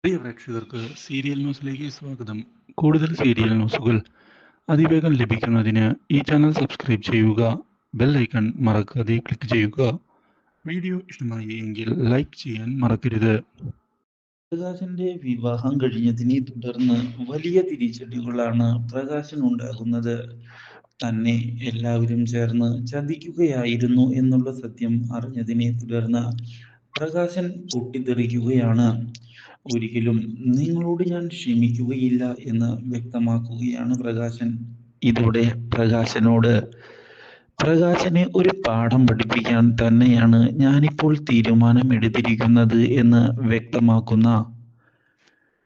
പ്രിയ പ്രേക്ഷകർക്ക് സീരിയൽ ന്യൂസിലേക്ക് സ്വാഗതം. കൂടുതൽ സീരിയൽ ന്യൂസുകൾ അതിവേഗം ലഭിക്കുന്നതിന് ഈ ചാനൽ സബ്സ്ക്രൈബ് ചെയ്യുക. ബെൽ ഐക്കൺ മറക്കാതെ ക്ലിക്ക് ചെയ്യുക. വീഡിയോ ഇഷ്ടമായി എങ്കിൽ ലൈക്ക് ചെയ്യാൻ മറക്കരുത്. പ്രകാശിന്റെ വിവാഹം കഴിഞ്ഞതിനെ തുടർന്ന് വലിയ തിരിച്ചടികളാണ് പ്രകാശിനുണ്ടാകുന്നത്. തന്നെ എല്ലാവരും ചേർന്ന് ചതിക്കുകയായിരുന്നു എന്നുള്ള സത്യം അറിഞ്ഞതിനെ തുടർന്ന് പ്രകാശൻ പൊട്ടിത്തെറിക്കുകയാണ്. ഒരിക്കലും നിങ്ങളോട് ഞാൻ ക്ഷമിക്കുകയില്ല എന്ന് വ്യക്തമാക്കുകയാണ് പ്രകാശൻ. ഇതോടെ പ്രകാശനെ ഒരു പാഠം പഠിപ്പിക്കാൻ തന്നെയാണ് ഞാനിപ്പോൾ തീരുമാനമെടുത്തിരിക്കുന്നത് എന്ന് വ്യക്തമാക്കുന്ന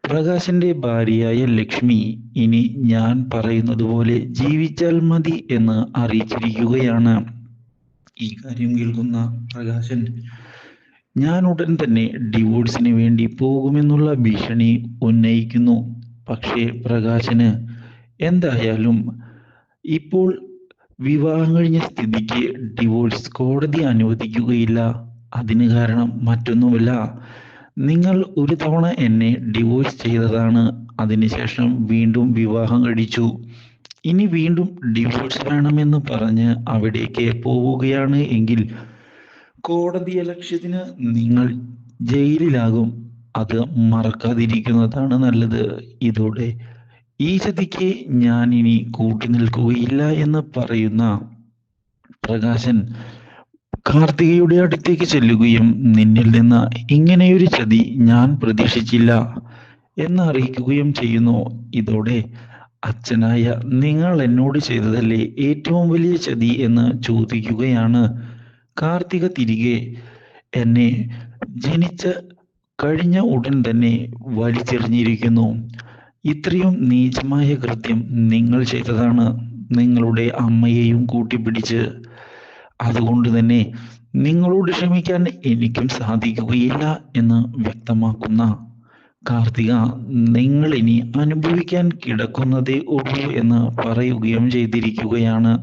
പ്രകാശിന്റെ ഭാര്യയായ ലക്ഷ്മി ഇനി ഞാൻ പറയുന്നത് പോലെ ജീവിച്ചാൽ മതി എന്ന് അറിയിച്ചിരിക്കുകയാണ്. ഈ കാര്യം കേൾക്കുന്ന പ്രകാശൻ ഞാൻ ഉടൻ തന്നെ ഡിവോഴ്സിന് വേണ്ടി പോകുമെന്നുള്ള ഭീഷണി ഉന്നയിക്കുന്നു. പക്ഷേ പ്രകാശന് എന്തായാലും ഇപ്പോൾ വിവാഹം കഴിഞ്ഞ സ്ഥിതിക്ക് ഡിവോഴ്സ് കോടതി അനുവദിക്കുകയില്ല. അതിന് കാരണം മറ്റൊന്നുമല്ല, നിങ്ങൾ ഒരു തവണ എന്നെ ഡിവോഴ്സ് ചെയ്തതാണ്, അതിനുശേഷം വീണ്ടും വിവാഹം കഴിച്ചു. ഇനി വീണ്ടും ഡിവോഴ്സ് വേണമെന്ന് പറഞ്ഞ് അവിടേക്ക് പോവുകയാണ് എങ്കിൽ കോടതിയലക്ഷ്യത്തിന് നിങ്ങൾ ജയിലിലാകും. അത് മറക്കാതിരിക്കുന്നതാണ് നല്ലത്. ഇതോടെ ഈ ചതിക്ക് ഞാൻ ഇനി കൂട്ടി നിൽക്കുകയില്ല എന്ന് പറയുന്ന പ്രകാശൻ കാർത്തികയുടെ അടുത്തേക്ക് ചെല്ലുകയും നിന്നിൽ നിന്ന് ഇങ്ങനെയൊരു ചതി ഞാൻ പ്രതീക്ഷിച്ചില്ല എന്ന് അറിയിക്കുകയും ചെയ്യുന്നു. ഇതോടെ അച്ഛനായ നിങ്ങൾ എന്നോട് ചെയ്തതല്ലേ ഏറ്റവും വലിയ ചതി എന്ന് ചോദിക്കുകയാണ് കാർത്തിക തിരികെ. എന്നെ ജനിച്ച കഴിഞ്ഞ ഉടൻ തന്നെ വലിച്ചെറിഞ്ഞിരിക്കുന്നു. ഇത്രയും നീചമായ കൃത്യം നിങ്ങൾ ചെയ്തതാണ്, നിങ്ങളുടെ അമ്മയെയും കൂട്ടിപ്പിടിച്ച്. അതുകൊണ്ട് തന്നെ നിങ്ങളോട് ക്ഷമിക്കാൻ എനിക്കും സാധിക്കുകയില്ല എന്ന് വ്യക്തമാക്കുന്ന കാർത്തിക നിങ്ങൾ ഇനി അനുഭവിക്കാൻ കിടക്കുന്നതേ ഉള്ളൂ എന്ന് പറയുകയും ചെയ്തിരിക്കുകയാണ്.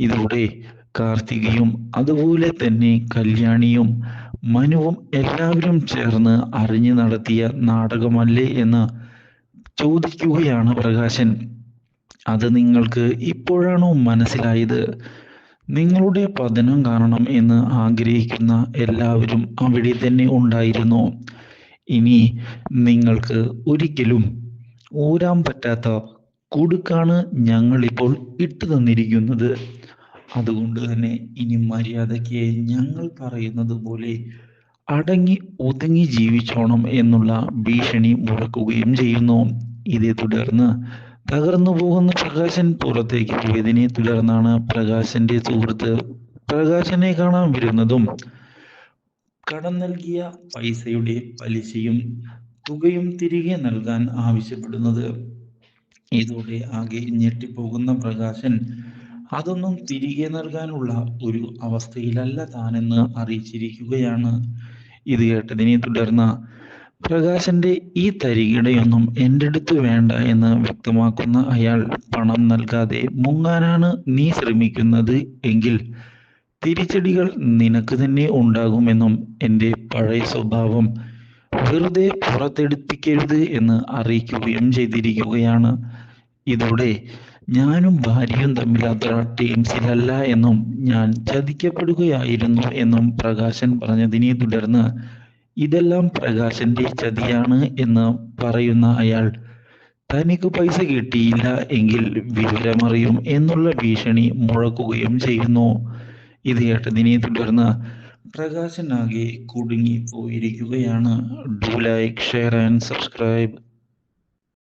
ഇതോടെ കാർത്തികയും അതുപോലെ തന്നെ കല്യാണിയും മനുവും എല്ലാവരും ചേർന്ന് അറിഞ്ഞു നടത്തിയ നാടകമല്ലേ എന്ന് ചോദിക്കുകയാണ് പ്രകാശൻ. അത് നിങ്ങൾക്ക് ഇപ്പോഴാണോ മനസ്സിലായത്? നിങ്ങളുടെ പതനം കാണണം എന്ന് ആഗ്രഹിക്കുന്ന എല്ലാവരും അവിടെ തന്നെ ഉണ്ടായിരുന്നു. ഇനി നിങ്ങൾക്ക് ഒരിക്കലും ഊരാൻ പറ്റാത്ത കുടുക്കാണ് ഞങ്ങളിപ്പോൾ ഇട്ടു തന്നിരിക്കുന്നത്. അതുകൊണ്ട് തന്നെ ഇനി മര്യാദയ്ക്ക് ഞങ്ങൾ പറയുന്നത് പോലെ അടങ്ങി ഒതുങ്ങി ജീവിച്ചോണം എന്നുള്ള ഭീഷണി മുഴക്കുകയും ചെയ്യുന്നു. ഇതേ തുടർന്ന് തകർന്നു പോകുന്ന പ്രകാശൻ പുറത്തേക്ക് പോയതിനെ തുടർന്നാണ് പ്രകാശന്റെ സുഹൃത്ത് പ്രകാശനെ കാണാൻ വരുന്നതും കടം നൽകിയ പൈസയുടെ പലിശയും തുകയും തിരികെ നൽകാൻ ആവശ്യപ്പെടുന്നത്. ഇതോടെ ആകെ ഞെട്ടിപ്പോകുന്ന പ്രകാശൻ അതൊന്നും തിരികെ നൽകാനുള്ള ഒരു അവസ്ഥയിലല്ല താനെന്ന് അറിയിച്ചിരിക്കുകയാണ്. ഇത് കേട്ടതിനെ തുടർന്ന് പ്രകാശന്റെ ഈ തരികിടയൊന്നും എൻ്റെ അടുത്ത് വേണ്ട എന്ന് വ്യക്തമാക്കുന്ന അയാൾ പണം നൽകാതെ മുങ്ങാനാണ് നീ ശ്രമിക്കുന്നത് എങ്കിൽ തിരിച്ചടികൾ നിനക്ക് തന്നെ ഉണ്ടാകുമെന്നും എൻ്റെ പഴയ സ്വഭാവം വെറുതെ പുറത്തെടുപ്പിക്കരുത് എന്ന് അറിയിക്കുകയും ചെയ്തിരിക്കുകയാണ്. ഇതോടെ ഞാനും ഭാര്യയും തമ്മിൽ അത്ര ടീംസിലല്ല എന്നും ഞാൻ ചതിക്കപ്പെടുകയായിരുന്നു എന്നും പ്രകാശൻ പറഞ്ഞതിനെ തുടർന്ന് ഇതെല്ലാം പ്രകാശന്റെ ചതിയാണ് എന്ന് പറയുന്ന അയാൾ തനിക്ക് പൈസ കിട്ടിയില്ല എങ്കിൽ വിവരമറിയും എന്നുള്ള ഭീഷണി മുഴക്കുകയും ചെയ്യുന്നു. ഇത് കേട്ടതിനെ തുടർന്ന് പ്രകാശൻ ആകെ കുടുങ്ങി പോയിരിക്കുകയാണ്. Do like, share and subscribe.